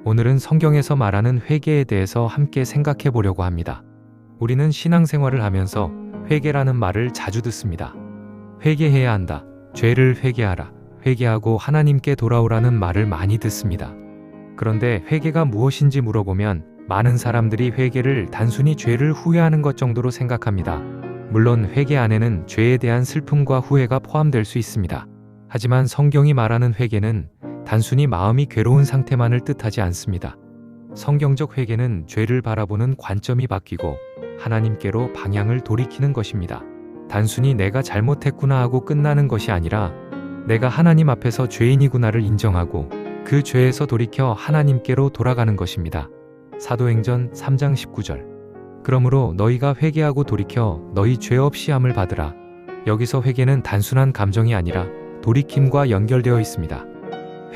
오늘은 성경에서 말하는 회개에 대해서 함께 생각해 보려고 합니다. 우리는 신앙생활을 하면서 회개라는 말을 자주 듣습니다. 회개해야 한다. 죄를 회개하라. 회개하고 하나님께 돌아오라는 말을 많이 듣습니다. 그런데 회개가 무엇인지 물어보면 많은 사람들이 회개를 단순히 죄를 후회하는 것 정도로 생각합니다. 물론 회개 안에는 죄에 대한 슬픔과 후회가 포함될 수 있습니다. 하지만 성경이 말하는 회개는 단순히 마음이 괴로운 상태만을 뜻하지 않습니다. 성경적 회개는 죄를 바라보는 관점이 바뀌고 하나님께로 방향을 돌이키는 것입니다. 단순히 내가 잘못했구나 하고 끝나는 것이 아니라 내가 하나님 앞에서 죄인이구나를 인정하고 그 죄에서 돌이켜 하나님께로 돌아가는 것입니다. 사도행전 3장 19절. 그러므로 너희가 회개하고 돌이켜 너희 죄 없이 함을 받으라. 여기서 회개는 단순한 감정이 아니라 돌이킴과 연결되어 있습니다.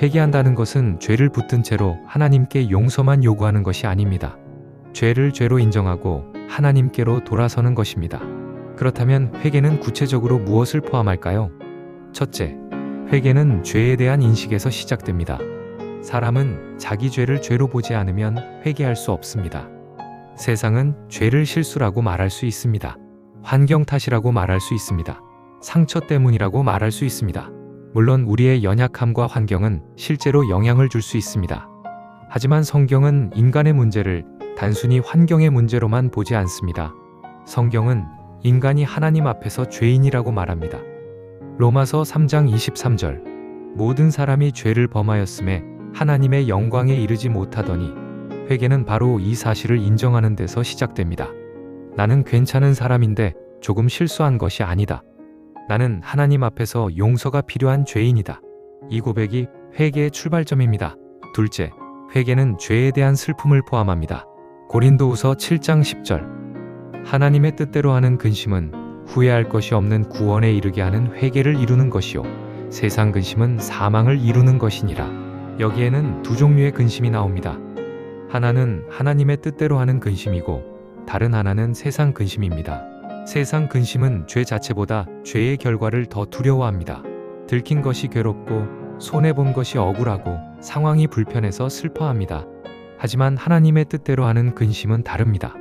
회개한다는 것은 죄를 붙든 채로 하나님께 용서만 요구하는 것이 아닙니다. 죄를 죄로 인정하고 하나님께로 돌아서는 것입니다. 그렇다면 회개는 구체적으로 무엇을 포함할까요? 첫째, 회개는 죄에 대한 인식에서 시작됩니다. 사람은 자기 죄를 죄로 보지 않으면 회개할 수 없습니다. 세상은 죄를 실수라고 말할 수 있습니다. 환경 탓이라고 말할 수 있습니다. 상처 때문이라고 말할 수 있습니다. 물론 우리의 연약함과 환경은 실제로 영향을 줄 수 있습니다. 하지만 성경은 인간의 문제를 단순히 환경의 문제로만 보지 않습니다. 성경은 인간이 하나님 앞에서 죄인이라고 말합니다. 로마서 3장 23절. 모든 사람이 죄를 범하였음에 하나님의 영광에 이르지 못하더니. 회개는 바로 이 사실을 인정하는 데서 시작됩니다. 나는 괜찮은 사람인데 조금 실수한 것이 아니다. 나는 하나님 앞에서 용서가 필요한 죄인이다. 이 고백이 회개의 출발점입니다. 둘째, 회개는 죄에 대한 슬픔을 포함합니다. 고린도후서 7장 10절. 하나님의 뜻대로 하는 근심은 후회할 것이 없는 구원에 이르게 하는 회개를 이루는 것이요 세상 근심은 사망을 이루는 것이니라. 여기에는 두 종류의 근심이 나옵니다. 하나는 하나님의 뜻대로 하는 근심이고 다른 하나는 세상 근심입니다. 세상 근심은 죄 자체보다 죄의 결과를 더 두려워합니다. 들킨 것이 괴롭고 손해본 것이 억울하고 상황이 불편해서 슬퍼합니다. 하지만 하나님의 뜻대로 하는 근심은 다릅니다.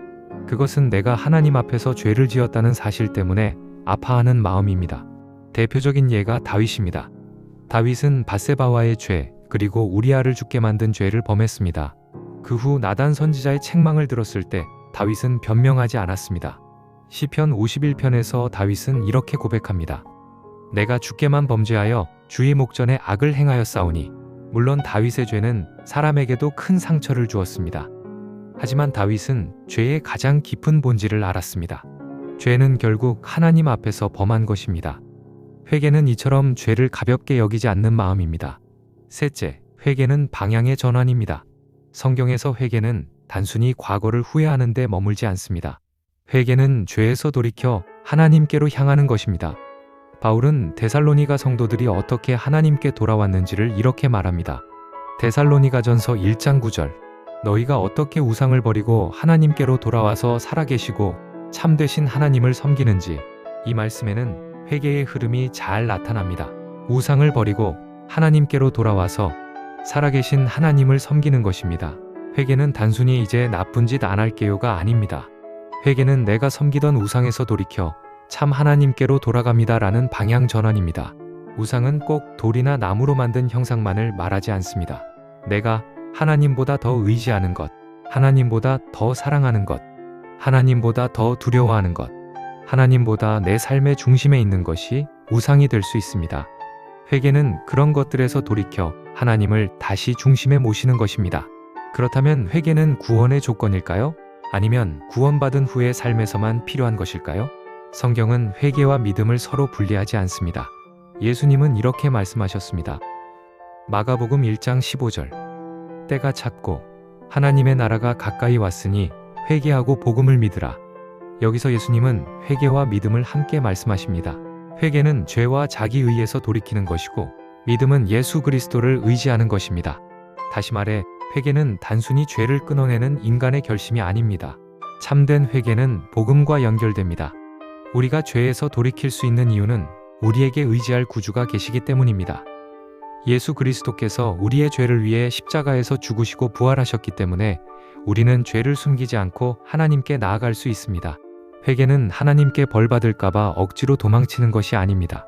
그것은 내가 하나님 앞에서 죄를 지었다는 사실 때문에 아파하는 마음입니다. 대표적인 예가 다윗입니다. 다윗은 밧세바와의 죄 그리고 우리아를 죽게 만든 죄를 범했습니다. 그 후 나단 선지자의 책망을 들었을 때 다윗은 변명하지 않았습니다. 시편 51편에서 다윗은 이렇게 고백합니다. 내가 주께만 범죄하여 주의 목전에 악을 행하였사오니. 물론 다윗의 죄는 사람에게도 큰 상처를 주었습니다. 하지만 다윗은 죄의 가장 깊은 본질을 알았습니다. 죄는 결국 하나님 앞에서 범한 것입니다. 회개는 이처럼 죄를 가볍게 여기지 않는 마음입니다. 셋째, 회개는 방향의 전환입니다. 성경에서 회개는 단순히 과거를 후회하는 데 머물지 않습니다. 회개는 죄에서 돌이켜 하나님께로 향하는 것입니다. 바울은 데살로니가 성도들이 어떻게 하나님께 돌아왔는지를 이렇게 말합니다. 데살로니가전서 1장 9절. 너희가 어떻게 우상을 버리고 하나님께로 돌아와서 살아계시고 참되신 하나님을 섬기는지. 이 말씀에는 회개의 흐름이 잘 나타납니다. 우상을 버리고 하나님께로 돌아와서 살아계신 하나님을 섬기는 것입니다. 회개는 단순히 이제 나쁜 짓 안 할게요가 아닙니다. 회개는 내가 섬기던 우상에서 돌이켜 참 하나님께로 돌아갑니다 라는 방향 전환입니다. 우상은 꼭 돌이나 나무로 만든 형상만을 말하지 않습니다. 내가 하나님보다 더 의지하는 것, 하나님보다 더 사랑하는 것, 하나님보다 더 두려워하는 것, 하나님보다 내 삶의 중심에 있는 것이 우상이 될 수 있습니다. 회개는 그런 것들에서 돌이켜 하나님을 다시 중심에 모시는 것입니다. 그렇다면 회개는 구원의 조건일까요? 아니면 구원받은 후의 삶에서만 필요한 것일까요? 성경은 회개와 믿음을 서로 분리하지 않습니다. 예수님은 이렇게 말씀하셨습니다. 마가복음 1장 15절. 때가 찼고 하나님의 나라가 가까이 왔으니 회개하고 복음을 믿으라. 여기서 예수님은 회개와 믿음을 함께 말씀하십니다. 회개는 죄와 자기의에서 돌이키는 것이고 믿음은 예수 그리스도를 의지하는 것입니다. 다시 말해 회개는 단순히 죄를 끊어내는 인간의 결심이 아닙니다. 참된 회개는 복음과 연결됩니다. 우리가 죄에서 돌이킬 수 있는 이유는 우리에게 의지할 구주가 계시기 때문입니다. 예수 그리스도께서 우리의 죄를 위해 십자가에서 죽으시고 부활하셨기 때문에 우리는 죄를 숨기지 않고 하나님께 나아갈 수 있습니다. 회개는 하나님께 벌 받을까봐 억지로 도망치는 것이 아닙니다.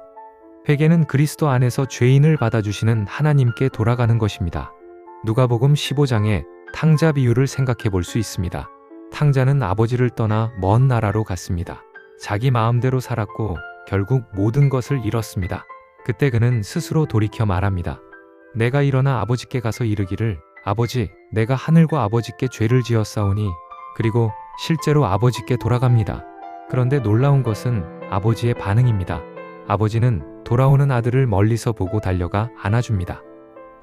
회개는 그리스도 안에서 죄인을 받아주시는 하나님께 돌아가는 것입니다. 누가복음 15장에 탕자 비유를 생각해 볼 수 있습니다. 탕자는 아버지를 떠나 먼 나라로 갔습니다. 자기 마음대로 살았고 결국 모든 것을 잃었습니다. 그때 그는 스스로 돌이켜 말합니다. 내가 일어나 아버지께 가서 이르기를 아버지, 내가 하늘과 아버지께 죄를 지었사오니. 그리고 실제로 아버지께 돌아갑니다. 그런데 놀라운 것은 아버지의 반응입니다. 아버지는 돌아오는 아들을 멀리서 보고 달려가 안아줍니다.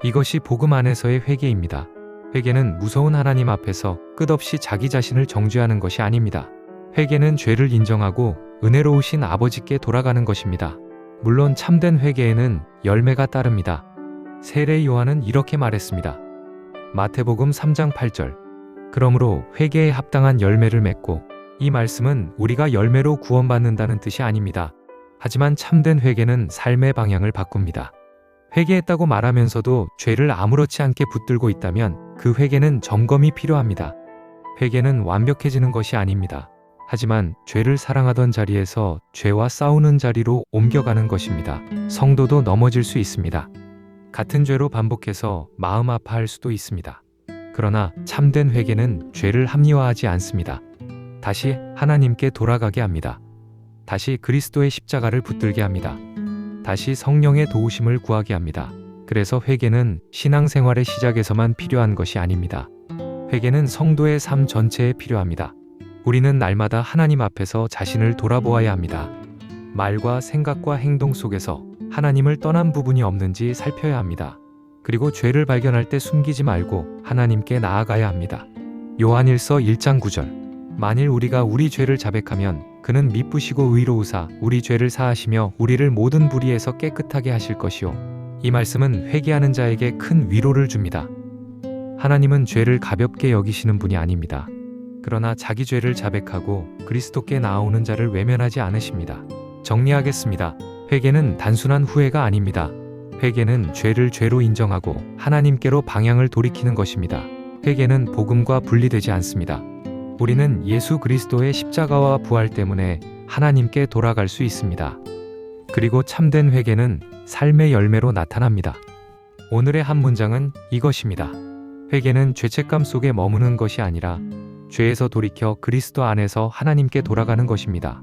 이것이 복음 안에서의 회개입니다. 회개는 무서운 하나님 앞에서 끝없이 자기 자신을 정죄하는 것이 아닙니다. 회개는 죄를 인정하고 은혜로우신 아버지께 돌아가는 것입니다. 물론 참된 회개에는 열매가 따릅니다. 세례 요한은 이렇게 말했습니다. 마태복음 3장 8절. 그러므로 회개에 합당한 열매를 맺고. 이 말씀은 우리가 열매로 구원받는다는 뜻이 아닙니다. 하지만 참된 회개는 삶의 방향을 바꿉니다. 회개했다고 말하면서도 죄를 아무렇지 않게 붙들고 있다면 그 회개는 점검이 필요합니다. 회개는 완벽해지는 것이 아닙니다. 하지만 죄를 사랑하던 자리에서 죄와 싸우는 자리로 옮겨가는 것입니다. 성도도 넘어질 수 있습니다. 같은 죄로 반복해서 마음 아파할 수도 있습니다. 그러나 참된 회개는 죄를 합리화하지 않습니다. 다시 하나님께 돌아가게 합니다. 다시 그리스도의 십자가를 붙들게 합니다. 다시 성령의 도우심을 구하게 합니다. 그래서 회개는 신앙생활의 시작에서만 필요한 것이 아닙니다. 회개는 성도의 삶 전체에 필요합니다. 우리는 날마다 하나님 앞에서 자신을 돌아보아야 합니다. 말과 생각과 행동 속에서 하나님을 떠난 부분이 없는지 살펴야 합니다. 그리고 죄를 발견할 때 숨기지 말고 하나님께 나아가야 합니다. 요한일서 1장 9절. 만일 우리가 우리 죄를 자백하면 그는 미쁘시고 의로우사 우리 죄를 사하시며 우리를 모든 불의에서 깨끗하게 하실 것이요. 이 말씀은 회개하는 자에게 큰 위로를 줍니다. 하나님은 죄를 가볍게 여기시는 분이 아닙니다. 그러나 자기 죄를 자백하고 그리스도께 나아오는 자를 외면하지 않으십니다. 정리하겠습니다. 회개는 단순한 후회가 아닙니다. 회개는 죄를 죄로 인정하고 하나님께로 방향을 돌이키는 것입니다. 회개는 복음과 분리되지 않습니다. 우리는 예수 그리스도의 십자가와 부활 때문에 하나님께 돌아갈 수 있습니다. 그리고 참된 회개는 삶의 열매로 나타납니다. 오늘의 한 문장은 이것입니다. 회개는 죄책감 속에 머무는 것이 아니라 죄에서 돌이켜 그리스도 안에서 하나님께 돌아가는 것입니다.